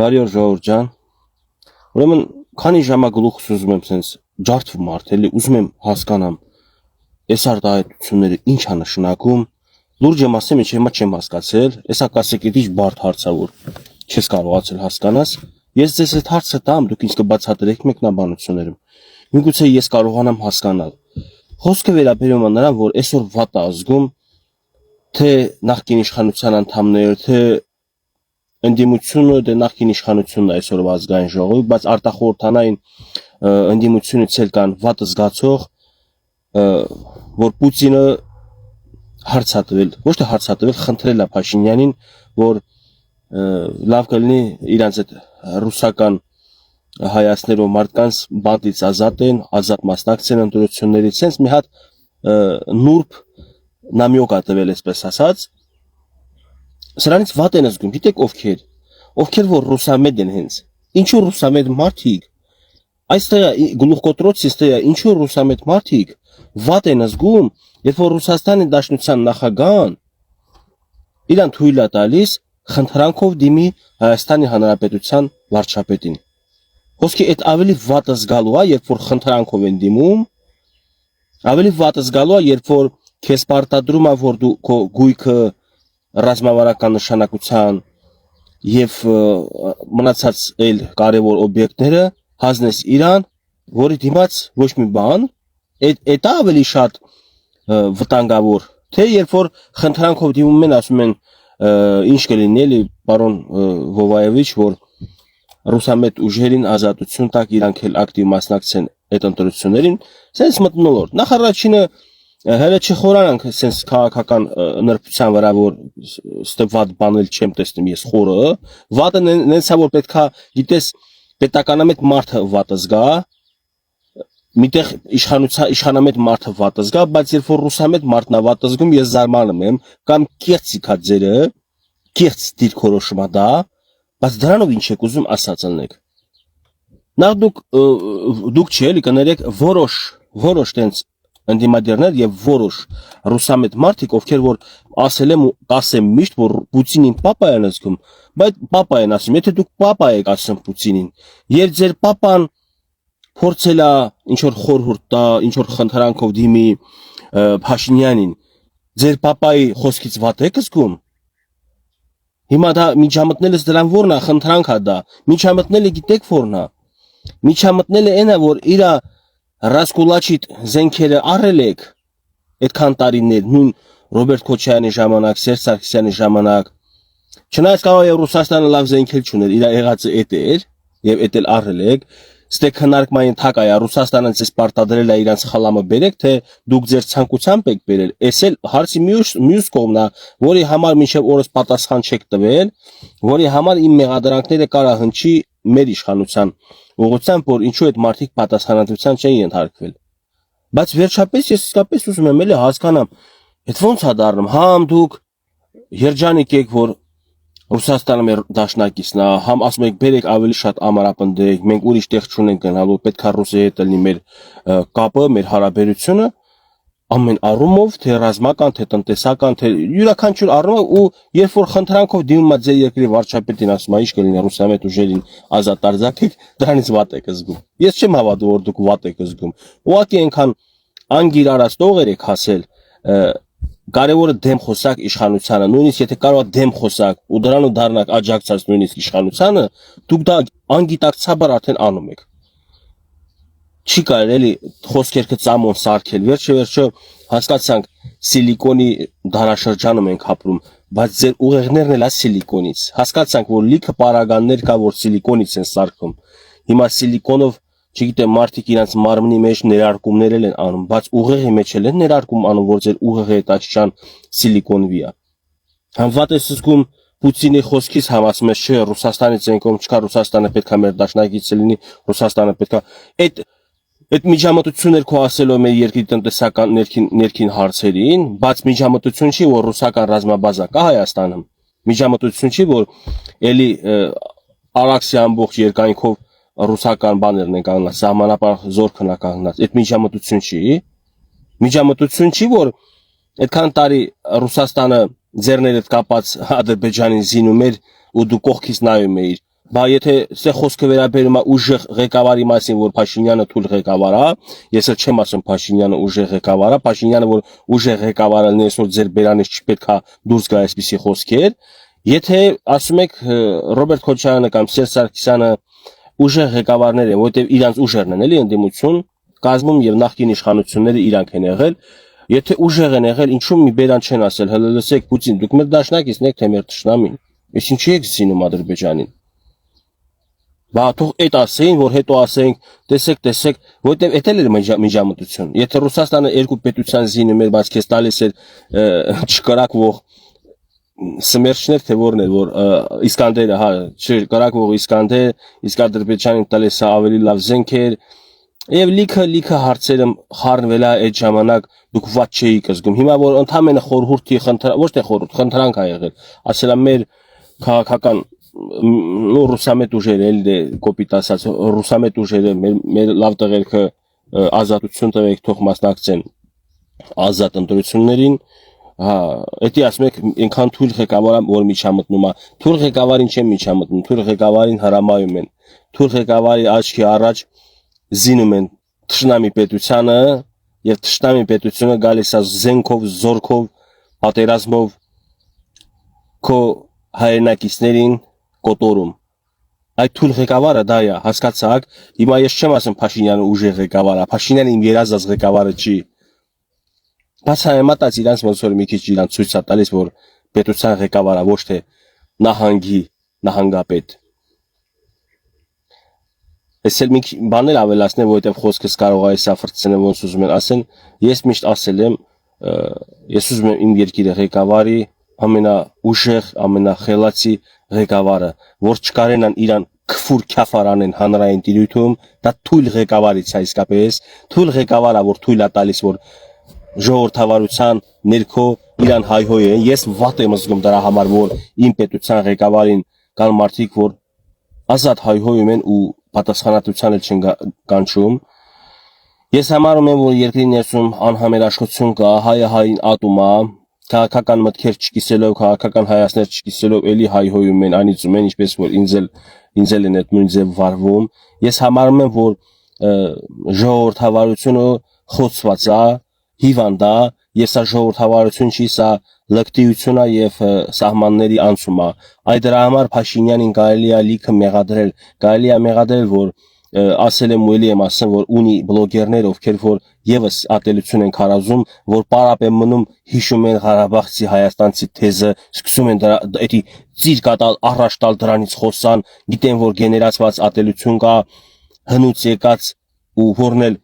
Բարի օր ժողովուրդ ջան։ Ուրեմն քանի ժամա գլուխս ուզում եմ sense ջարդվում արդելի, ուզում եմ հասկանամ այս արտահայտությունները ինչ է նշանակում։ Լուրջ եմ ասեմ, ինչ հիմա չեմ հասկացել, հեսա կասեկետիչ բարդ հարց է, որ չես կարողացել հասկանաս։ Ես ձեզ այդ հարցը տամ, դուք ինձ կբացատրեք մեկնաբանություններում։ Միգուցե ես կարողանամ հասկանալ։ Խոսքը վերաբերում է նրան, որ այսօր վատ է ազգում, թե նախկին իշխանության անդամներ, թե ընդդիմությունը դե նախկին իշխանությունն է այսօրվա ազգային ժողովի, բայց արտախորհրդանային ընդդիմությունից էլ կան վատ զգացող, որ Պուտինը հարց է տվել, ոչ թե հարց է տվել, խնդրել է Փաշինյանին, որ լավ կլինի իրանց այդ ռուսական հայացներով մարդկանց բանտից ազատեն, ազատ մասնակցեն ընտրություններից, sense մի հատ նուրբ նամյոկ է տվել, այսպես ասած։ Սրանից վատ են զգում, գիտեք ովքեր որ ռուսամետ են հենց, ինչու ռուսամետ մարդիկ, այստեղ գլուխկոտրոցից է, ինչու ռուսամետ մարդիկ վատ են զգում, երբ որ Ռուսաստանի Դաշնության նախագահան իրան թույլ է տալիս խնդրանքով դիմի Հայաստանի Հանրապետության վարչապետին։ Խոսքի այդ ավելի վատ զգալու է, երբ որ խնդրանքով են դիմում, ավելի վատ զգալու է, երբ որ քեզ պարտադրում է, որ դու քո գույքը ռազմավարական նշանակության եւ մնացած այլ կարևոր օբյեկտները հանձնես իրան, որի դիմաց ոչ մի բան, այդ ավելի շատ վտանգավոր, թե երբ որ խնդրանքով դիմում են, ասում են ինչ կլինի էլի պարոն Վովայևիչ, որ ռուսամետ ուժերին ազատություն տակ, իրանք էլ ակտիվ մասնակցեն այդ ընտրություններին, sense մտնոլորտ։ Նախ առաջինը հələ չխորանանք sense քաղաքական նրբության վրա, որ ստվատ բանել չեմ տեսնում ես խորը, վատը նենցա որ պետքա գիտես պետականամետ մարդը վատը զգա, միտեղ իշխանամետ մարդը վատը զգա, բայց երբ որ ռուսամետ մարդն է վատը զգում, ես զարմանում եմ, կամ կեղծիքա ձերը, կեղծ դիրքորոշումա դա, բայց դրանով ինչ եք ուզում ասած ելնեք։ Նախ դուք չի էլի կներեք որոշ տենց ընդդիմադիրներ եւ որոշ ռուսամետ մարդիկ, ովքեր որ ասել եմ ու ասեմ միշտ, որ Պուտինին պապա են ասում, բայց պապա են ասում, եթե դուք պապա եք ասում Պուտինին, եւ ձեր պապան փորձել է ինչ որ խորհուրդ տա, ինչ որ խնդրանքով դիմի Փաշինյանին, ձեր պապայի խոսքից վատ եք զգում։ Հիմա դա միջամտնելս դրան որն է, խնդրանք է դա։ Միջամտնելը գիտեք որն է։ Միջամտնելը այն է, որ իրա Ռասկուլաչիտ զենքերը առել եք այդքան տարիներ, նույն Ռոբերտ Քոչարյանի ժամանակ, Սերժ Սարգսյանի ժամանակ։ Չնայած կարող է Ռուսաստանը լավ զենքեր չուներ, իր եղածը էդ էր, եւ էդ էլ առել եք։ Ստե քննարկման թակ է, Ռուսաստանը ցես պարտադրել է իրանց խալամը բերեք, թե դուք ձեր ցանկությամբ եք բերել։ Էս էլ հարցի մյուս կողմն է, որի համար մինչև օրս պատասխան չեք տվել, որի համար իմ մեղադրանքները կարա հնչի մեր իշխանության ուղղությամբ, որ ինչու այդ մարդիկ պատասխանատվության չեն ենթարկվել։ Բայց վերջապես ես իսկապես ուզում եմ էլի հասկանամ, այդ ո՞նց է դառնում, համ դուք երջանիկ եք, որ Ռուսաստանը մեր դաշնակիցն է, համ ասում եք բերեք ավելի շատ ամրապնդեք, մենք ուրիշ տեղ չունենք գնալու, պետք է ռուսի հետ լինի մեր կապը, մեր հարաբերությունը, ամեն առումով, թե ռազմական, թե տնտեսական, թե յուրաքանչյուր առումով, ու երբ որ խնդրանքով դիմում է ձեր երկրի վարչապետին, ասում է ինչ կլինի ռուսամետ ուժերին ազատ արձակեք, դրանից վատ եք զգում։ Ես չեմ հավատում, որ դուք վատ եք զգում։ Ուղղակի այնքան անգիրարած տողեր եք հասել, կարևորը դեմ խոսակ իշխանությանը, նույնիսկ եթե կարող դեմ խոսակ ու դրանով դառնաք աջակցած նույնիսկ իշխանությանը, դուք դա անգիտակցաբար արդեն անում եք։ Չի կարելի էլի խոսքերքը ծամոն սարքել, վերջը հասկացանք սիլիկոնի դարաշրջանում ենք ապրում, բայց ձեր ուղեղներն էլ է սիլիկոնից։ Հասկացանք, որ լիքը պարագաններ կա, որ սիլիկոնից են սարքում։ Հիմա սիլիկոնով չգիտեմ, մարդիկ իրանց մարմնի մեջ ներարկումներ են անում, բայց ուղեղի մեջ էլ են ներարկում անում, որ ձեր ուղեղը հետաչճան սիլիկոնվի է։ Համվատ է զգում Պուտինի խոսքից համացում է, չէ, Ռուսաստանից են կողմ չկա, Ռուսաստանը պետք է մեր դաշնակիցը լինի, Ռուսաստանը պետք է այդ միջամտություններ քո ասելով մեր երկրի տնտեսական ներքին հարցերին, բայց միջամտություն չի, որ ռուսական ռազմաբազա կա Հայաստանում։ Միջամտություն չի, որ էլի Արաքսի ամբողջ երկայնքով ռուսական բաներն են կանգնած, սահմանապահ զորքն է կանգնած, այդ միջամտություն չի։ Միջամտություն չի, որ այդքան տարի Ռուսաստանը ձեռներդ կապած Ադրբեջանին զինում էր ու դու կողքից նայում էիր, Բա եթե սե խոսքը վերաբերում է ուժեղ ղեկավարի մասին, որ Փաշինյանը թույլ ղեկավար է, ես էլ չեմ ասում Փաշինյանը ուժեղ ղեկավար է, Փաշինյանը որ ուժեղ ղեկավար է, այսօր ձեր բերանից չպետք է դուրս գա այսպիսի խոսքեր։ Եթե ասում եք Ռոբերտ Քոչարյանը կամ Սերժ Սարգսյանը ուժեղ ղեկավարներ են, որովհետև իրանց ուժերն են, էլի ընդդիմություն, կազմում եւ նախկին իշխանությունները իրանք են եղել։ Եթե ուժեղ են եղել, ինչու՞ մի բերան չեն ասել, հələ լսեք Պուտին, դուք մեր դաշնակիցն եք, թե մեր թշնամին։ Ես ինչի եք զինում Ադրբեջանին։ Բա թող այդ ասեին, որ հետո ասենք, տեսեք, որտեվ էդ էլ էր միջամտություն։ Եթե Ռուսաստանը երկու պետության զինում էր, բայց քեզ տալիս էր չկրակվող Սմերչներ, թե որն էր, որ Իսկանդերը, հա, չկրակվող Իսկանդեր, իսկ Ադրբեջանին տալիս է ավելի լավ զենքեր, եւ լիքը հարցերը խառնվել է այդ ժամանակ դուք ված չէիք զգում։ Հիմա որ ընդամենը խորհրդի ոչ թե խորհուրդ, խնդրանք ա եղել, ասելա մեր քաղաքական նո ռուսամետ ուժերը էլ դե կոպիտ ասած ռուսամետ ուժերը մեր լավ տղերքը ազատություն տվեք, թող մասնակցեն ազատ ընտրություններին, հա, էդի ասում եք ինքան թույլ ղեկավարը որ միջամտնում է, թույլ ղեկավարին չեն միջամտնում, թույլ ղեկավարին հրամայում են, թույլ ղեկավարի աչքի առաջ զինում են թշնամի պետությանը եւ թշնամի պետությունը գալիս է զենքով, զորքով, պատերազմով քո հայրենակիցներին կոտորում։ Այդ թույլ ղեկավարը դա է, հասկացաք։ Հիմա ես չեմ ասում Փաշինյանը ուժեղ ղեկավար է, Փաշինյանը իմ երազած ղեկավարը չի։ Բայց համեմատած իրանց ոնց որ մի քիչ իրանց ցույց է տալիս, որ պետության ղեկավարը ոչ թե նահանգապետ։ Ես էլ մի բաներ ավելացնեմ, որովհետև խոսքս կարող է սա ֆրցնել ոնց ուզում են ասեն։ Ես միշտ ասել եմ, ես ուզում եմ իմ երկիրը ղեկավարի ամենաուժեղ, ամենախելացի ղեկավարը, որ չկարենան իրան քֆուր քյաֆար անեն հանրային տիրույթում, դա թույլ ղեկավարից է իսկապես, թույլ ղեկավարը, որ թույլ է տալիս, որ ժողովրդավարության ներքո իրան հայհոյ են։ Ես վատ եմ զգում դրա համար, որ իմ պետության ղեկավարին կան մարդիկ, որ ազատ հայհոյում են ու պատասխանատվության էլ չեն կանչում։ Ես համարում եմ, որ երկրի ներսում անհամերաշխություն կա, հայը հային ատում է, քաղաքական մտքեր չկիսելով, քաղաքական հայացքներ չկիսելով, էլի հայհոյում են, անիծում են, ինչպես որ ինձ էլ են այդ նույն ձև վարվում։ Ես համարում եմ, որ ժողովրդավարությունը խոցված է, հիվանդ է, ես սա ժողովրդավարություն չի, սա լկտիություն է եւ սահմանների անցում է։ Այդ դրա համար Փաշինյանին կարելի է լիքը մեղադրել, որ ասել եմ ու էլի եմ ասում, որ ունի բլոգերներ, ովքեր որ եւս ատելություն են քարազում, որ պարապ են մնում, հիշում են Ղարաբաղցի հայաստանցի թեզը, սկսում են դրա էդի ծիր կատալ, առաջ տալ դրանից խոսան, գիտեն որ գեներացված ատելություն կա, հնուց եկած ու որն էլ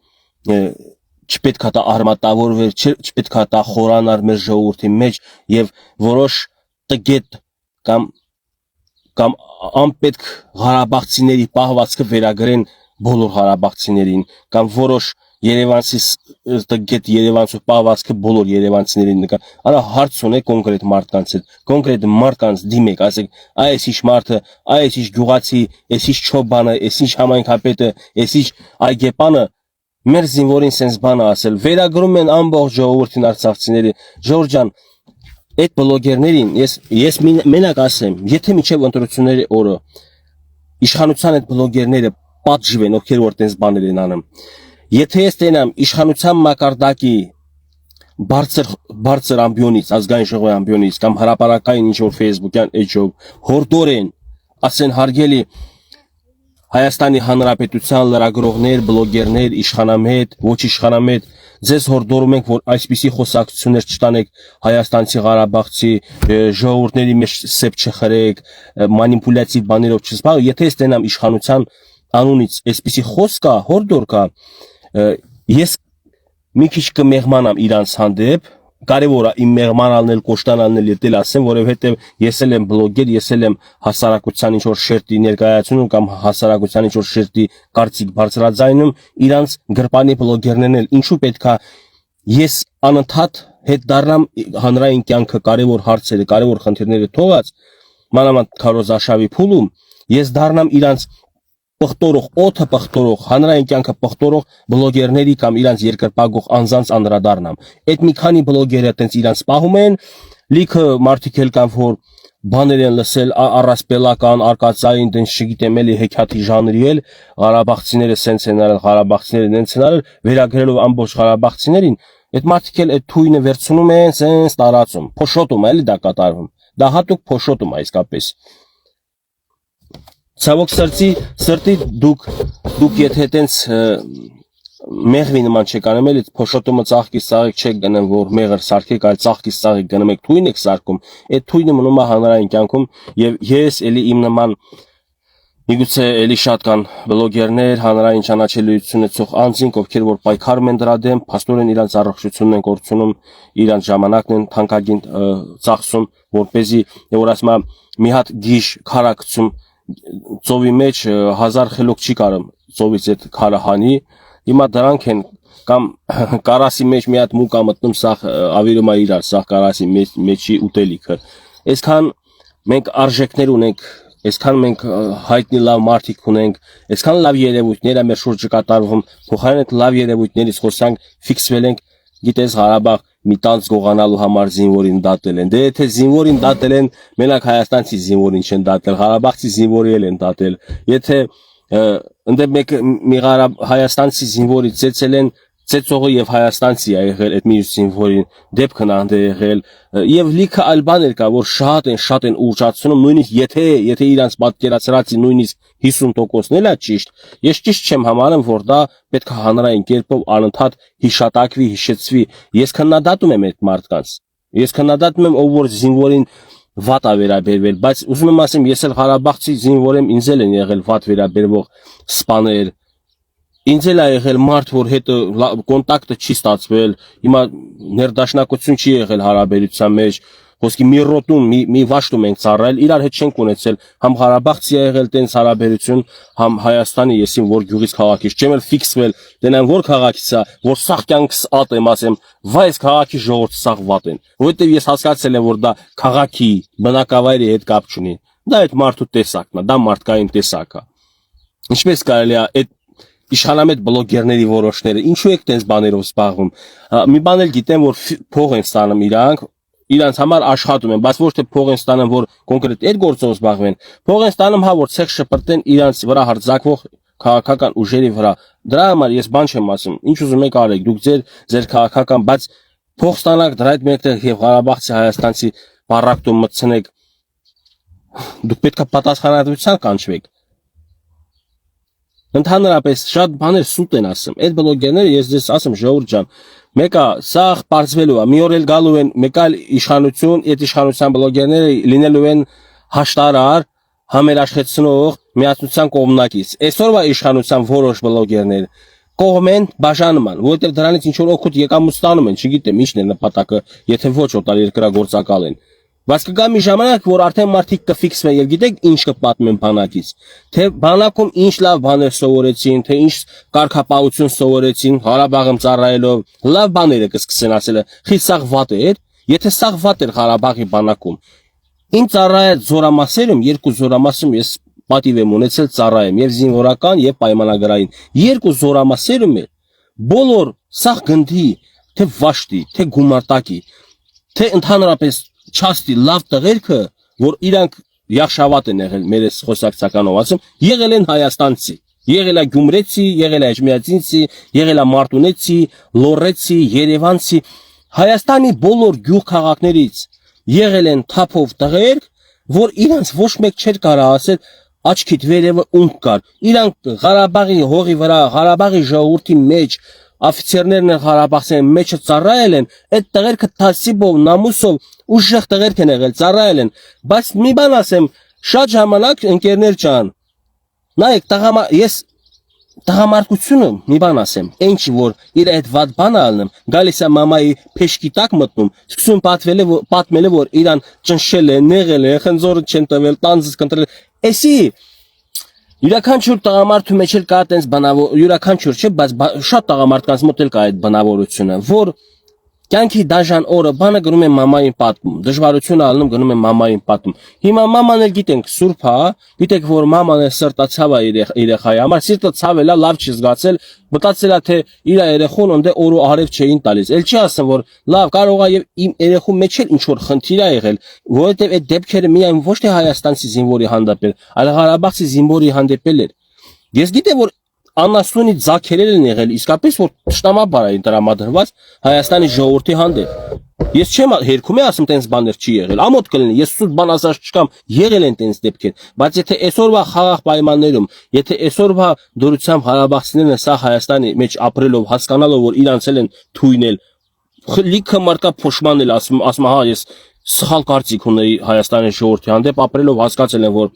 չպետք է դա արմատավորվեր, չպետք է դա խորանար մեր ժողովրդի մեջ եւ որոշ տգետ կամ անպետք Ղարաբաղցիների պահվածքը վերագրեն բոլոր Ղարաբաղցիներին կամ որոշ Երևանցի տգետ Երևանցու պահվածքը բոլոր երևանցիներին նկա։ Արա հարց ունեք կոնկրետ մարդկանց հետ, կոնկրետ մարդկանց դիմեք, ասեք, այս ինչ մարդը, այս ինչ գյուղացի, այս ինչ չոբանը, այս ինչ համայնքապետը, այս ինչ այգեպանը մեր զինվորին sense բան ասել, վերագրում են ամբողջ ժողովրդին արցախցիների։ Ժորժ ջան, այդ բլոգերներին ես մենակ ասեմ, եթե միջև ընտրությունների օրը իշխանության այդ բլոգերները պատժվեն, ովքեր որ տես բաներ են անում։ Եթե ես տենամ իշխանության մակարդակի բարձր ամբիոնից, ազգային ժողովի ամբիոնից կամ հրապարակային ինչ որ Facebook-յան էջով հորդորեն, ասեն հարգելի Հայաստանի Հանրապետության լրագրողներ, բլոգերներ, իշխանամետ, ոչ իշխանամետ, ձեզ հորդորում ենք, որ այսպիսի խոսակցություններ չտանեք Հայաստանցի Ղարաբաղցի ժողովուրդների մեջ սեփ չխրեք, մանիպուլյատիվ բաներով չզբաղվեք, եթե ստենամ իշխանության անունից այսպիսի խոսք կա, հորդոր կա, ես մի քիչ կմեղմանամ իրանց հանդեպ, կարևոր է իմ մեղմանալն էլ կոշտանալն էլ ետել ասեմ, որովհետև ես էլ եմ բլոգեր, ես էլ եմ հասարակության ինչ որ շերտի ներկայացնում կամ հասարակության ինչ որ շերտի կարծիք բարձրաձայնում, իրանց գրպանի բլոգերներն էլ ինչու պետքա ես անընդհատ հետ դառնամ հանրային կյանքը կարևոր հարցերը, կարևոր խնդիրները թողած, մանավանդ քարոզաշավի փուլում, ես դառնամ իրանց պղտորող, օդը պղտորող, հանրային կյանքը պղտորող բլոգերների կամ իրանց երկրպագող անձանց անդրադառնամ։ Այդ մի քանի բլոգերը տենց իրանց պահում են, լիքը մարդիկ էլ կան, որ բաներ են լսել առասպելական, արկածային, դեն չգիտեմ էլի հեքիաթի ժանրի էլ Ղարաբաղցիները սենց են արել, Ղարաբաղցիները նենց են արել, վերագրելով ամբողջ Ղարաբաղցիներին, այդ մարդիկ էլ այդ թույնը վերցնում են, սենց տարածում, փոշոտում էլի դա կատարվում, դա հատուկ փոշոտում է իսկապես։ Ցավոք սրտի դուք եթե այտենց մեղվի նման չեք անում, էլի փոշոտումը ծաղկի սաղիկ չեք գնում, որ մեղր սարքեք, այլ ծաղկի սաղիկ գնում եք թույն եք սարքում, այդ թույնը մնում է հանրային կյանքում եւ ես էլի իմ նման միգուցե էլի շատ կան բլոգերներ, հանրային ճանաչելիություն ունեցող անձինք, ովքեր որ պայքարում են դրա դեմ, փաստորեն իրանց առողջությունն են կորցնում, իրանց ժամանակն են թանկագին ծախսում, որպեսզի որ ասում մի հատ գիժ քարակցում ծովի մեջ 1000 խելոք չի կարում ծովից այդ քարը հանի, հիմա դրանք են կամ կարասի մեջ մի հատ մուկ մտնում, սաղ ավիրում է իրար, սաղ կարասի մեջի ուտելիքը, այսքան մենք արժեքներ ունենք, այսքան մենք հայտնի լավ մարդիկ ունենք, այսքան լավ երևույթներ է մեր շուրջը կատարվում, փոխարեն այդ լավ երևույթներից խոսանք, ֆիքսվել ենք, գիտես Ղարաբաղ մի տանց գողանալու համար զինվորին դատել են, դե եթե զինվորին դատել են, մենակ հայաստանցի զինվորին չեն դատել, Ղարաբաղցի զինվորի էլ են դատել, եթե ընդ մի հայաստանցի զինվորի ծեծել են, ծեծողը եւ հայաստանցի է եղել այդ մի զինվորին, դեպքն անդե եղել եւ լիքը այլ բաներ կա, որ շատ են ուժացնում, նույնիսկ եթե իրանց պատկերացրածի նույնիսկ 50%-ն էլ է ճիշտ, ես ճիշտ չեմ համարում, որ դա պետք է հանրային կերպով անընդհատ հիշատակվի, հիշեցվի, ես քննադատում եմ այդ մարդկանց, ես քննադատում եմ ով որ զինվորին վատ է վերաբերվել, բայց ուզում եմ ասեմ, ես էլ Ղարաբաղցի զինվոր եմ, ինձ էլ են եղել վատ վերաբերվող սպաներ, ինձ էլ է եղել մարդ, որ հետը կոնտակտը չի ստացվել, հիմա ներդաշնակություն չի եղել հարաբերության մեջ, խոսքի մի ռոտում, մի վաշտում ենք ծառայել, իրար հետ չենք ունեցել, համ Ղարաբաղցի է եղել տենց հարաբերություն, համ Հայաստանի, եսին որ գյուղից քաղաքից, չեմ էլ ֆիքսվել, դենան որ քաղաքից է, որ սաղ կյանքս ատ եմ ասեմ, վայս քաղաքի ժողովուրդը սաղ վատ են, որովհետև ես հասկացել եմ, որ դա քաղաքի բնակավայրի հետ կապ չունի, դա այդ մարդու տեսակն է, դա մարդկային տեսակ է, ինչպես կարելի է այդ իշխանամետ բլոգերների որոշները, ինչու եք տենց բաներով զբաղվում, մի բան էլ գիտեմ, որ փող են ստանում իրանց համար աշխատում են, բայց ոչ թե փող են ստանում, որ կոնկրետ այդ գործով զբաղվեն, փող են ստանում, հա, որ ցեղ շպրտեն իրանց վրա հարձակվող քաղաքական ուժերի վրա, դրա համար ես բան չեմ ասում, ինչ ուզում եք արեք, դուք ձեր քաղաքական, բայց փող ստանաք դրա հետ մեկտեղ եւ Ղարաբաղցի Հայաստանցի բառակտում մտցնեք, դուք պետք է պատասխանատվության կանչվեք։ Ընդհանրապես շատ բաներ սուտ են ասում, այդ բլոգերները ես ձեզ ասում ժողովուրդ ջան, մեկը սաղ բարձվելու է, մի օր էլ գալու են, մեկ այլ իշխանություն, այդ իշխանության բլոգերները լինելու են հաշտարար, համերաշխեցնող, միացնության կողմնակից։ Այսօրվա իշխանության որոշ բլոգերներ կողմ են բաժանում են, որովհետև դրանից ինչ որ օգուտ եկամուտ ստանում են, չգիտեմ ինչն է նպատակը, եթե ոչ օտարերկրագործակալ են։ Բայց կգա մի ժամանակ, որ արդեն մարդիկ կֆիքսվեն եւ գիտեք ինչ կպատմեն բանակից, թե բանակում ինչ լավ բաներ սովորեցին, թե ինչ կարգապահություն սովորեցին, Ղարաբաղում ծառայելով, լավ բաները կսկսեն ասել, խի սաղ վատ էր, եթե սաղ վատ էր Ղարաբաղի բանակում։ Իմ ծառայած զորամասերում, երկու զորամասում ես պատիվ եմ ունեցել ծառայեմ եւ զինվորական եւ պայմանագրային։ Երկու զորամասերում էլ բոլոր սաղ գնդի, թե վաշտի, թե գումարտակի, թե ընդհանրապես չաստի լավ տղերքը, որ իրանք յախշավատ են եղել մեր այս խոսակցականով ասում, եղել են հայաստանցի, եղել է գյումրեցի, եղել է էջմիածինցի, եղել է մարտունեցի, լոռեցի, երևանցի, Հայաստանի բոլոր գյուղ քաղաքներից եղել են թափով տղեր, որ իրանց ոչ մեկ չէր կարող ասել աչքիդ վերևը ունք կար, իրանք Ղարաբաղի հողի վրա, Ղարաբաղի ժողովրդի մեջ Աֆիցերներն են Ղարաբաղցի մեջը ծառայել են, այդ տղերքը թասիբով, նամուսով, ուժեղ տղերք են եղել, ծառայել են, բայց մի բան ասեմ, շատ ժամանակ ընկերներ ջան, նայեք, ես տղամարդությունը մի բան ասեմ, ինչ որ իր այդ վատ բանը ալնում, գալիս է մամայի փեշկի տակ մտնում, սկսում պատմել որ իրան ճնշել է, նեղել է, խնձորը չեն տվել, տանձը կընտրել, էսի յուրաքանչյուր տղամարդու մեջ էլ կա այդպես բանավոր, յուրաքանչյուր չէ, բայց շատ տղամարդկանց մոտ էլ կա այդ բանավորությունը, որ Կյանքի դաժան օրը բանը գնում եմ մամային պատմում, դժվարություն ալնում գնում եմ մամային պատմում։ Հիմա մաման էլ գիտենք սուրբ է, գիտեք որ մաման է սրտացավ է երեխայի համար, սիրտը ցավելա, լավ չի զգացել, մտածելա թե իր երեխուն ընդ օր ու արև չէին տալիս։ Էլ չի ասում որ լավ կարող է եւ իմ երեխու մեջ էլ ինչ որ խնդիր է եղել, որովհետեւ այդ դեպքերը միայն ոչ թե հայաստանցի զինվորի հանդեպ, այլ Ղարաբաղցի զինվորի հանդեպ էր։ Ես գիտեմ որ անասունի ձակերել են եղել իսկապես որ ճշտամաբար էին տրամադրված Հայաստանի ժողովրդի հանդեպ։ Ես չեմ հերքում ասում տենց բաներ չի եղել։ Ամոթ կլինի, ես սուտ բան ասած չկամ, եղել են տենց դեպքեր, բայց եթե այսօրվա խաղաղ պայմաններում, եթե այսօրվա դուրությամբ Ղարաբաղցիներն սա Հայաստանի մեջ ապրելով, հասկանալով որ իրանց են թույնել, լիքը մարդկա փոշմանել ասում հա ես սխալ կարծիք ունեի Հայաստանի ժողովրդի հանդեպ ապրելով հասկացել են որ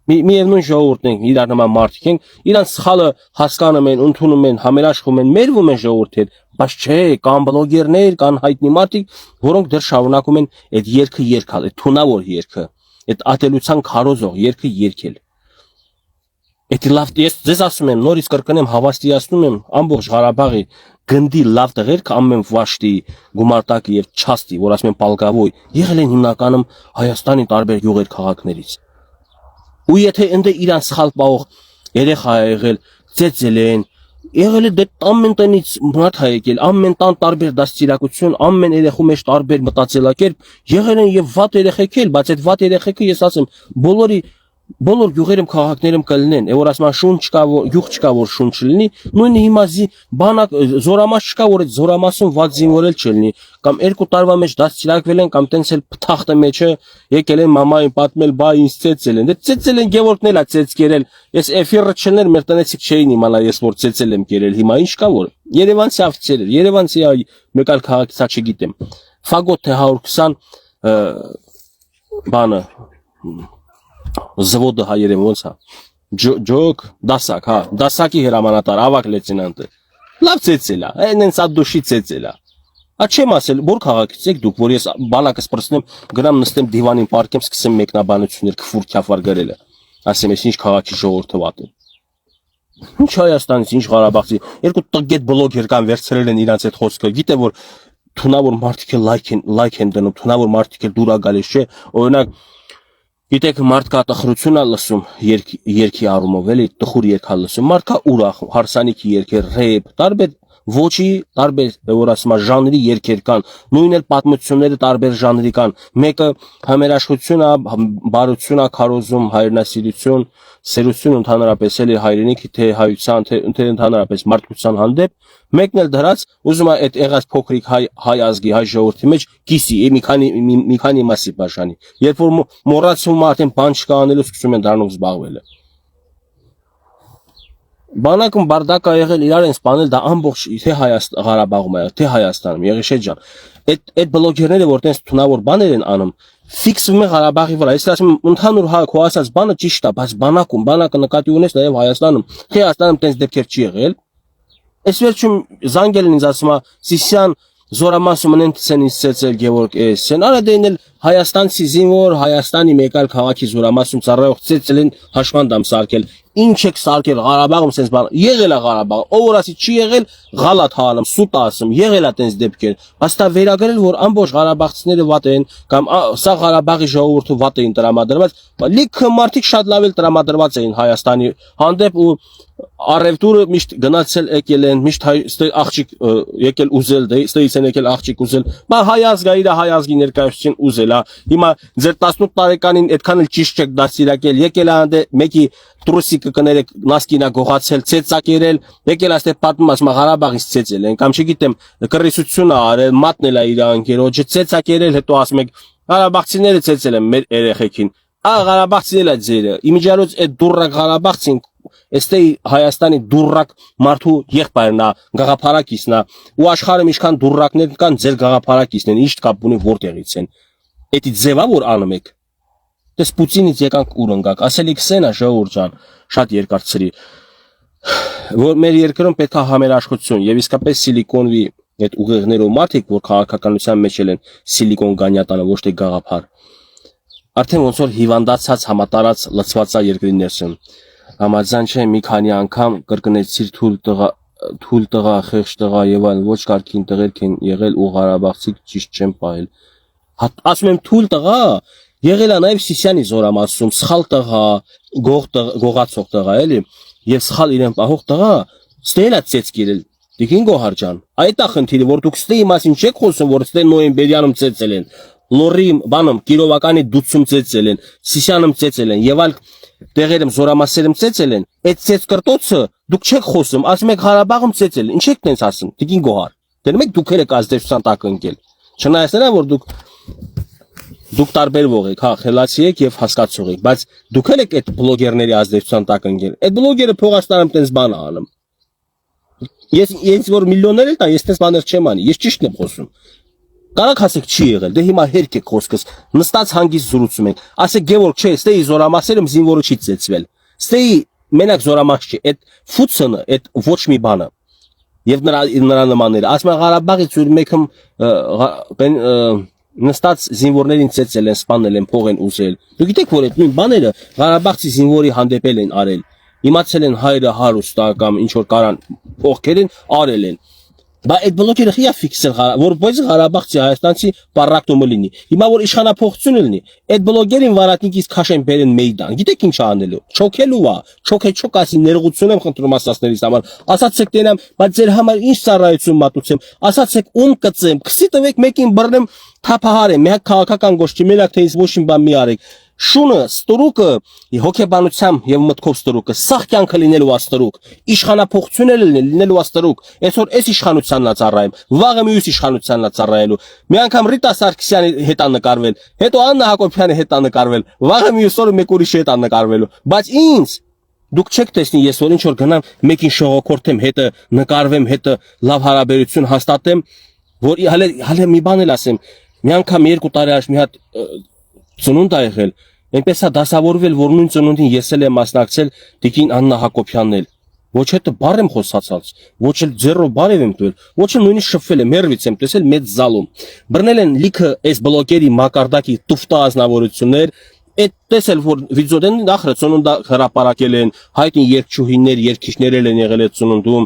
միևնույն ժողովուրդն ենք, իրար նման մարդիկ ենք, իրանց սխալը հասկանում են, ընդունում են, համերաշխում են, մերվում են ժողովուրդներ, բայց չէ, կան բլոգերներ, կան հայտնի մարդիկ, որոնք դեռ շարունակում են այդ երգը երգալ, այդ թունավոր երգը, այդ ատելության քարոզող երգը երգել։ Այդ լավ ես ձեզ ասում եմ, նորից կրկնեմ, հավաստիացնում եմ ամբողջ Ղարաբաղի գնդի լավ տղերք ամեն վաշտի, գումարտակի եւ չաստի, որ ասում են պալգավոյ, եղել են հիմնականում Հայաստանի տարբեր գյուղեր քաղաքներից։ Ու եթե ընդ իրան սխալ պահող երեխա է եղել, ծեծել են, եղել է դե ամեն տնից մարդ է եկել, ամեն տան տարբեր դաստիարակություն, ամեն երեխու մեջ տարբեր մտածելակերպ, եղել են եւ վատ երեխեք էլ, բայց այդ վատ երեխեքը ես ասեմ, բոլոր գյուղերում քաղաքներում կլինեն, որ ասում շուն չկա, գյուղ չկա որ շուն չլինի, նույնը հիմա բանակ զորամաս չկա, որ այդ զորամասում վատ զինվորել չլինի, կամ 2 տարվա մեջ դաստիարակվել են, կամ տենց էլ փթախտը մեջը եկել են մամային պատմել, բա ինձ ծեծել են, դե ծեծել են Գևորգն էլ է ծեծ կերել, ես էֆիրը չներ, մեր տնեցիք չէին իմանա ես որ ծեծել եմ կերել, հիմա ինչ կա որ Երևանցի աֆիցեր էր, Երևանցի մեկ այլ քաղաքից չգիտեմ, Ֆագոտ թե 120 բանը Զվոդը հայերեն ոնց է ջոկ դասակ հա դասակի հրամանատար ավակ լեյտենանտը լավ ծեծել է այնց ադուշի ծեծել է ա չեմ ասել որ քաղաքից եք դուք որ ես բանակս պրսնեմ գնամ նստեմ դիվանին պարկեմ սկսեմ մեկնաբանություններ քֆուր քյաֆար գրելը ասեմ ես ինչ քաղաքի ժողովուրդը վատ է ինչ Հայաստանից ինչ Ղարաբաղցի երկու տգետ բլոգեր կան վերցրել են իրանց այդ խոսքը գիտե որ թունավոր մարդիկ լայք են դնում թունավոր մարդիկ դուրա գալիս չէ օրինակ Գիտեք մարդկա տխրություն է լսում երկի առումով էլի տխուր երգա լսում մարդկա ուրախ հարսանիքի երգեր ռեփ տարբեր ոչի տարբեր որ ասում ժանրի երգեր կան նույն էլ պատմությունները տարբեր ժանրի կան մեկը համերաշխություն է բարություն է քարոզում հայրենասիրություն սերություն ընդհանրապես էլի հայրենիքի թե հայության թե ընդհանրապես մարդկության հանդեպ մեկն էլ դրած ուզում է այդ եղած փոքրիկ հայ ազգի հայ ժողովրդի մեջ կիսի մի քանի մասի բաժանի երբ որ մոռացում արդեն բան չկա անելու սկսում են դառնով զբաղվել Բանակում բարդակա եղել իրար են սպանել դա ամբողջ թե Ղարաբաղում է թե Հայաստանում Եղիշետ ջան այդ բլոգերները որ տես թունավոր բաներ են անում ֆիքսվում է Ղարաբաղի վրա ես ասում ընդհանուր հա քո ասած բանը ճիշտ է բայց բանակը նկատի ունես նաև Հայաստանում տես դեպքեր չի եղել Այս վերջում զանգել են ինձ ասում Սիսյան զորամասում են ցեցել Գևորգ Էսեն արա դենել Հայաստանցի զինվոր Հայաստանի մեկ այլ քաղաքի զորամասում ծառայող ցեցել են հաշմանդամ սարքել Ինչ եք սարքել Ղարաբաղում sense բան եղել է Ղարաբաղ ով որ ասի չի եղել գալատ հալում սուտ ասում եղել է տենց դեպքեր բայց դա վերագրել որ ամբողջ Ղարաբաղցիները վատ են կամ սա Ղարաբաղի ժողովուրդը վատ էին տրամադրված լիքը մարդիկ շատ լավ էլ տրամադրված էին Հայաստանի հանդեպ ու Արևտուրը միշտ գնացել եկել են միշտ աղջիկ եկել ուզել դե ստեից են եկել աղջիկ ուզել բա հայ ազգա իր հայ ազգի ներկայացուցին ուզել հա հիմա ձեր 18 տարեկանին այդքան էլ ճիշտ չեք դասիրակել եկել անդե մեկի Տրուսիկը կներեք նասկինա գողացել ցեցակերել եկել աստե պատմում ասма Ղարաբաղից ցեցել են կամ չգիտեմ կռիսությունը արել մատնել է իր անկերոջը ցեցակերել հետո ասում եք Ղարաբաղցիները ցեցել են մեր երեխեքին Ղարաբաղցիները ձերը իմիջիալոց այդ դուրակ Ղարաբաղցին Էստե Հայաստանի դուրակ մարդու եղբայրն է գաղափարակիցն է ու աշխարհում ինչքան դուրակներ կան ձեր գաղափարակիցն են ինչ կապ ունի որտեղից են Էդի ձևա որ անում եք Դες Պուտինից եկանք ուր ընկակ ասելիք սենա ժողովուրդ ջան շատ երկար ծրի որ մեր երկրում պետք է համերաշխություն եւ իսկապես սիլիկոնվի այդ ուղեղներով մարդիկ որ քաղաքականության մեջ են սիլիկոն գանյատանը ոչ թե գաղափար արդեն ոնց որ հիվանդացած համատարած լծվածա երկրի ներսում Համաձայն չէ մի քանի անգամ կրկնեցիր թույլ տղա թույլ տղա, խեղճ տղա եւ այլն ոչ կարգին տղերք են եղել ու Ղարաբաղցիք ճիշտ չեն պահել։ Ասում եմ թույլ տղա, եղել է նաեւ Սիսյանի զորամասում, սխալ տղա, գողացող տղա, էլի, եւ սխալ իրեն պահող տղա, ստելա ծեծ գիրել։ Դիքին Գոհար ջան, այդ է խնդիրը, որ դուք ստեի մասին չեք խոսում, որ ստե նոյեմբերյանում ծեծել են, լորի բանում Կիրովականի դուցում ծեծել են, Սիսյանում ծեծել են եւ այլ տեղերում զորամասերում ծեծել են, այդ ծեծ կրտոցը դուք չեք խոսում, ասում եք Ղարաբաղում ծեծել, ինչ եք տենց ասում, դիքին Գոհար։ Դեռ մեկ դուք եք ազդեցության տակ ընկել։ Չնայած նրան, որ դուք տարբերվող եք, հա, խելացի եք եւ հասկացող եք, բայց դուք եք այդ բլոգերների ազդեցության տակ ընկել։ Այդ բլոգերը փողաստանում տենց բան է անում։ Ես որ միլիոններ էլ տա, ես տես բաներ չեմ անի, ես ճիշտն եմ խոսում։ Կարակ ասեք չի եղել, դե հիմա հերք եք խոսքս, նստած հանգիստ զրուցում ենք։ Ասեք Գևորգ չէ, ստեի զորամասերում զինվորը չի ծեծվել։ Ստեի մենակ զորամաս չի, այդ ֆուցոնը, այդ ոչ մի բանը։ Եվ նրա նմանները, ասում են Ղարաբաղից ուրիշ մեկում նստած զինվորներին ծեծել են, սպանել են, փող են ուզել։ Դուք գիտեք, որ այդ նույն բաները Ղարաբաղցի զինվորի հանդեպել են արել։ Իմացել են հայրը հարուստ է կամ ինչ որ կարան ողքեր են արել են։ Բայց այդ բլոկերը խիա ֆիքսել, որպես Ղարաբաղցի հայաստանցի պարակտոմը լինի։ Հիմա որ իշխանափոխություն լինի, այդ բլոգերին վարատնիկից քաշեն բերեն մեյդան։ Գիտեք ինչ անելու։ Չոքելու է, չոք ասի ներողություն եմ խնդրում ասածներից համար։ Ասացեք տենամ, բայց ձեր համար ինչ ծառայություն մատուցեմ։ Ասացեք ում կծեմ, քսի տվեք մեկին բռնեմ թափահարեմ, միակ քաղաքական գործ չի, մենակ թե ինձ ոչ մի բան մի արեք։ Շունը, ստրուկը, հոգեբանությամբ եւ մտքով ստրուկը, սաղ կյանքը լինելու աստրուկ, իշխանափոխությունը լինելու աստրուկ, այսօր այս իշխանությանն է ծառայում, վաղը մյուս իշխանությանն է ծառայելու։ Մի անգամ Ռիտա Սարգսյանի հետ է նկարվել, հետո Աննա Հակոբյանի հետ է նկարվել, վաղը մյուս օրը մեկ ուրիշի հետ է նկարվելու։ Բայց ինձ դուք չեք տեսնի, ես որ ինչ որ գնամ մեկին շողոքորթեմ, հետը նկարվեմ, հետը լավ հարաբերություն հաստատեմ, որ հələ մի բան էլ ասեմ, մի անգամ 2 տարի առաջ մի հատ ծնունդ ա եղել, այնպես է դասավորվել, որ նույն ծնունդին ես էլ եմ մասնակցել Տիկին Աննա Հակոբյանն էլ։ Ոչ հետը բառ եմ խոսացած, ոչ էլ ձեռով բարև եմ տվել, ոչ էլ նույնիսկ շփվել եմ, հերվից եմ տեսել մեծ զալում։ Բռնել են լիքը այս բլոգերի մակարդակի տուֆտա ազնվորություններ, այդ տեսել որ վիդեոդեն նախ ծնունդը հրապարակել են, հայտնի երգչուհիներ, երգիչներ են եղել այդ ծնունդում,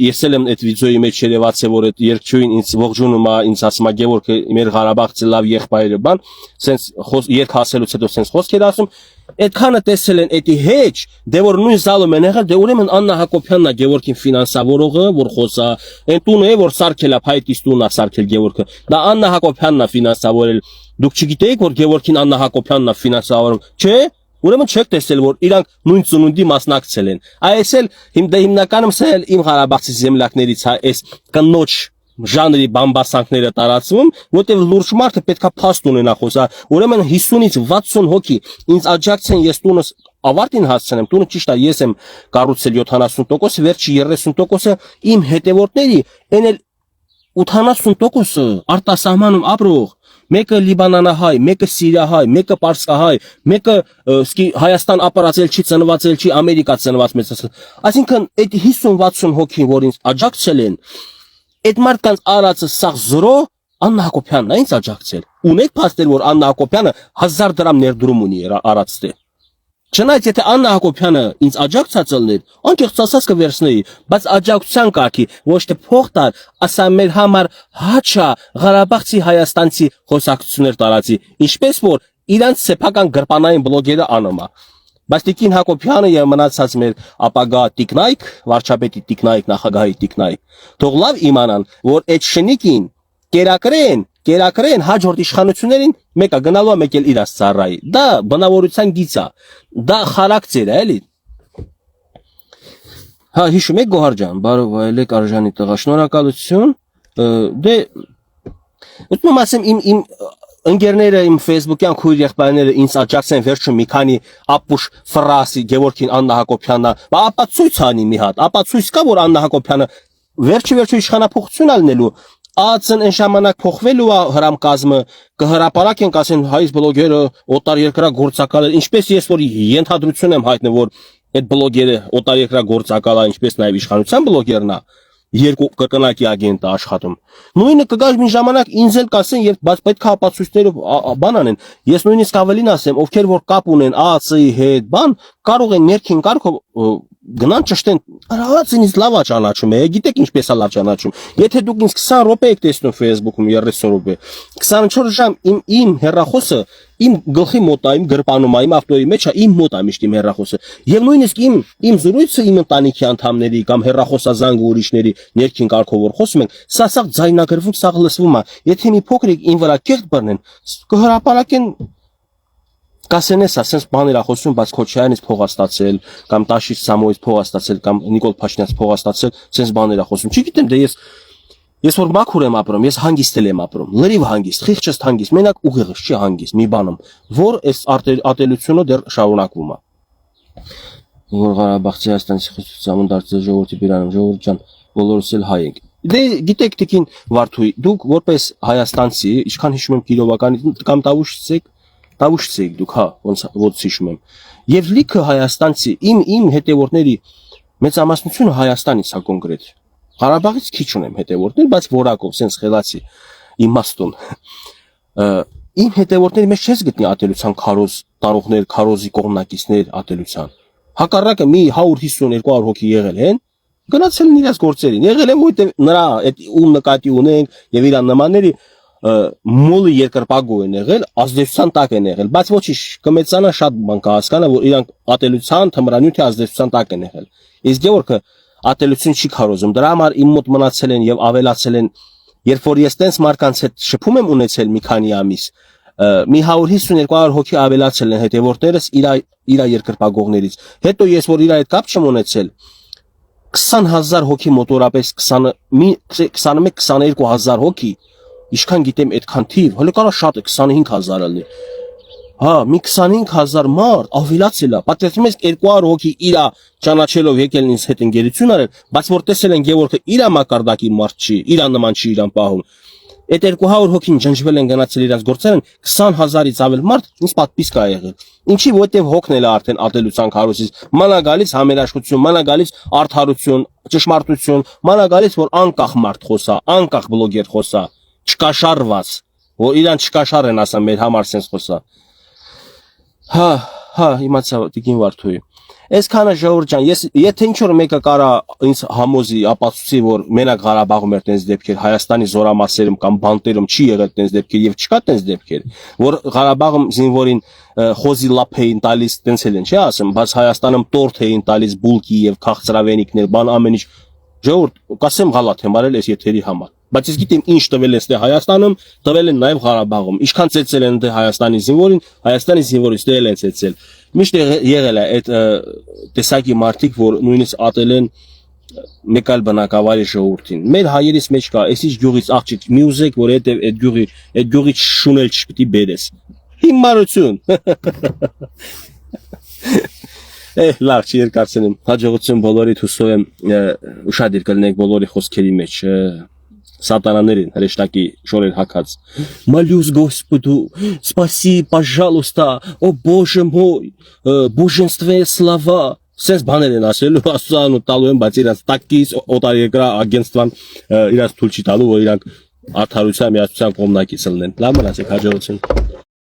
ես էլ եմ այդ վիդեոյի մեջ երևաց է որ այդ երգչուհին ինձ ողջունում է, ինձ ասում է Գևորգ մեր Ղարաբաղցի լավ եղբայրը բան, սենց երգ ասելուց հետո սենց խոսքեր ասում, այդքանը տեսել են էդի հեչ, դե որ նույն զալում են եղել, դե ուրեմն Աննա Հակոբյանն է Գևորգին ֆինանսավորողը, որ խոսա, այն տունը է որ սարքել է, փայտից տուն է սարքել Գևորգը, դա Աննա Հակոբյանն է ֆինանսավորել։ Դուք չգիտեիք որ Գևորգին Աննա Հակոբյանն է ֆինանսավորում, չէ՞։ Ուրեմն չեք տեսել որ իրանք նույն ծնունդի մասնակցել են։ Այս էլ հիմնականում սա էլ իմ Ղարաբաղցի զեմլակներից է, այս կնոջ ժանրի բամբասանքները տարածվում, որտեղ լուրջ մարդը պետքա փաստ ունենա խոսա։ Ուրեմն 50-ից 60 հոգի ինձ աջակցեն, ես տունս ավարտին հասցնեմ, տունը ճիշտ է, ես եմ կառուցել 70%, վերջի 30%-ը իմ հետևորդների, այն էլ 80%-ը արտասահմանում ապրող, մեկը լիբանանահայ, մեկը սիրիահայ, մեկը պարսկահայ, մեկը Հայաստան ապարացել չի, ծնվածել չի, Ամերիկա ծնված մեծացել։ Այսինքն այդ 50-60 հոգին, որ ինձ աջակցել են, այդ մարդկանց արածը սաղ զրո Աննա Հակոբյանն է ինձ աջակցել։ Ունեք փաստեր, որ Աննա Հակոբյանը 1000 դրամ ներդրում ունի արածը։ Չնայած եթե Աննա Հակոբյանը ինձ աջակցած ելներ, անկեղծ ասած կվերցնեի, բայց աջակցության կարգի, ոչ թե փող տար, ասա մեր համար հաճա Ղարաբաղցի հայաստանցի խոսակցություններ տարածի, ինչպես որ իրանց սեփական գրպանային բլոգերը անում է։ Բայց Տիկին Հակոբյանը եւ մնացած մեր ապագա տիկնայք, վարչապետի տիկնայք, նախագահի տիկնայք, թող լավ իմանան, որ այդ շնիկին կերակրեն հաջորդ իշխանություններին մեկը գնալու է, մեկ էլ իրաց ծառայի։ Դա բնավորության գիծ է, դա խարակտեր է, էլի։ Հա, հիշում եք Գոհար ջան, բարով այլեք արժանի տղա, շնորհակալություն։ Դե ուտում ասեմ իմ ընկերները, իմ Facebook-յան քույր եղբայրները ինձ աջակցեն վերջում մի քանի ապուշ ֆրասի Գևորգին Աննա Հակոբյանն, ապացույց անի մի հատ, ապացույց կա որ Աննա Հակոբյանը վերջի իշխանափոխություն ալնելու ԱՑ-ն այն ժամանակ փոխվելու է հրամկազմը, կհրապարակեն, կասեն հայ բլոգերը օտար երկրա գործակալ են, ինչպես ես որ ենթադրություն եմ հայտնել, որ այդ բլոգերը օտար երկրա գործակալ է, ինչպես նաև իշխանության բլոգերն է, երկու կրկնակի ագենտ է աշխատում։ Նույնը կգա մի ժամանակ ինձ էլ կասեն, բայց պետք է ապացույցներով բան անեն։ Ես նույնիսկ ավելին ասեմ, ովքեր որ կապ ունեն ԱՑ-ի հետ, բան կարող են ներքին կարգով գնան ճշտեն արած ինձ լավ է ճանաչում է, գիտեք ինչպես է լավ ճանաչում։ Եթե դուք ինձ 20 րոպե եք տեսնում Facebook-ում 30 րոպե, 24 ժամ իմ հեռախոսը իմ գլխի մոտ է, իմ գրպանում է, իմ ավտոյի մեջ է, իմ մոտ է միշտ իմ հեռախոսը։ Եվ նույնիսկ իմ զրույցը իմ ընտանիքի անդամների կամ հեռախոսազանգ ուրիշների ներքին կարգով որ խոսում ենք, սա ձայնագրվում, սա լսվում է։ Եթե մի փոքրիկ ին վրա կեղտ բռնեն, կհրապարակեն կասենես, ասես բաներ ախոսում, բայց Քոչարյանից փող ստացել, կամ Տաշից Սամոյից փող ստացել, կամ Նիկոլ Փաշինյանից փող ստացել, sense բաներ ախոսում։ Չգիտեմ, դե ես որ մաքուր եմ ապրում, ես հանգիստ եմ ապրում, լրիվ հանգիստ, խիղճս հանգիստ, մենակ ուղիղս չի հանգիստ մի բանում, որ այս ատելությունը դեռ շարունակվում է։ Որ Ղարաբաղցի Հայաստանցի խոսում դարձել ժողովրդի բերանում, ժողովուրդ ջան, բոլորս էլ հայ ենք։ Դե գիտեք Տիկին Վարդուհի, դուք որպես հայաստանցի, ինչքան հիշում եմ Կիրովականի կամ Տավուշցիք դուք, հա, ոնց հիշում եմ։ Եվ լիքը հայաստանցի, իմ հետևորդների մեծամասնությունը Հայաստանից է կոնկրետ։ Ղարաբաղից քիչ ունեմ հետևորդներ, բայց որակով, sense խելացի, իմաստուն։ Իմ հետևորդների մեջ չես գտնի ատելության քարոզ տարողներ, քարոզի կողմնակիցներ ատելության։ Հակառակը մի 150-200 հոգի եղել են, գնացել են իրաց գործերին։ Եղել են, որտեղ նրա այդ ում նկատի ունենք եւ իր նմանների մոլի երկրպագու են եղել, ազդեցության տակ են եղել, բայց ոչինչ կմեծանա շատ բան կհասկանա, որ իրանք ատելության թմրանյութի ազդեցության տակ են եղել։ Իսկ Գևորգը ատելություն չի քարոզում, դրա համար իմ մոտ մնացել են եւ ավելացել են, երբ որ ես տենց մարկանց հետ շփում եմ ունեցել մի քանի ամիս, մի 150-200 հոգի ավելացել են հետևորդներս իր երկրպագողներից։ Հետո ես որ իր հետ կապ չեմ ունեցել, 20,000 հոգի մոտորապես 21-22,000 հոգի, ինչքան գիտեմ այդքան թիվ, հələ կարա շատ է 25,000 լինի։ Հա, մի 25,000 մարդ ավելացել է, պատկերացնում եք 200 հոգի իր ճանաչելով եկել ինձ հետ ընկերություն արել, բայց որ տեսել են Գևորգը իր մակարդակի մարդ չի, իր նման չի իրան պահում։ Այդ 200 հոգին ջնջվել են գնացել իրաց գործերին, 20,000-ից ավել մարդ ինձ պատվիսկ է եղել։ Ինչի որտեվ հոգնել է արդեն ատելության քարոզից, մանա գալիս համերաշխություն, մանա գալիս արդարություն, ճշմարտություն, մանա գալիս որ անկախ մարդ խոսա, անկախ բլոգեր խոսա, չկաշառված, որ իրան չկաշառ են ասա մեր համար sense խոսա։ Հա, իմացա Տիկին Վարդուհի։ Այսքանը ժողովուրդ ջան, ես եթե ինչ որ մեկը կարա ինձ համոզի, ապացուցի, որ մենակ Ղարաբաղում էր տենց դեպքեր, Հայաստանի զորամասերում կամ բանտերում չի եղել տենց դեպքեր եւ չկա տենց դեպքեր, որ Ղարաբաղում զինվորին խոզի լափ էին տալիս, տենց էլ են, չի ասեմ, բայց Հայաստանում տորթ էին տալիս բուլկի եւ քաղցրավենիքներ, բան ամեն ինչ։ Ժողովուրդ, կասեմ գալատ եմ արել այս եթերի համար։ Բայց ես գիտեմ ինչ տվել են Հայաստանում, տվել են նաև Ղարաբաղում։ Ինչքան ծեծել են Հայաստանի զինվորին, Հայաստանի զինվորից տվել են ծեծել։ Միշտ եղել է այդ տեսակի մարդիկ, որ նույնիսկ ատել են մեկ այլ բնակավարի ժողովրդին։ Մեր հայերից մեջ կա, այսիշ գյուղից աղջիկ մի ուզեք, որ այդ գյուղի շունել չպիտի բերես։ Հիմարություն։ Լավ, չի երկարցնեմ։ Հաջողություն բոլորիդ հուսով եմ ուշադիր կլինեք բոլորի խոսքերի մեջ։ Сатанаներին հրեշտակի շորեր հակած Молюсь Господу, спаси, пожалуйста, о Боже мой, божественные слова։ Սենց բաներ են ասելու, Աստծուն տալու են, բայց իրանց տակից օտարերկրյա ագենտստվան իրանց թույլ չի տալու, որ իրանք արդարության միասնության կողմնակից լինեն։ Լավ մնացեք, հաջողություն։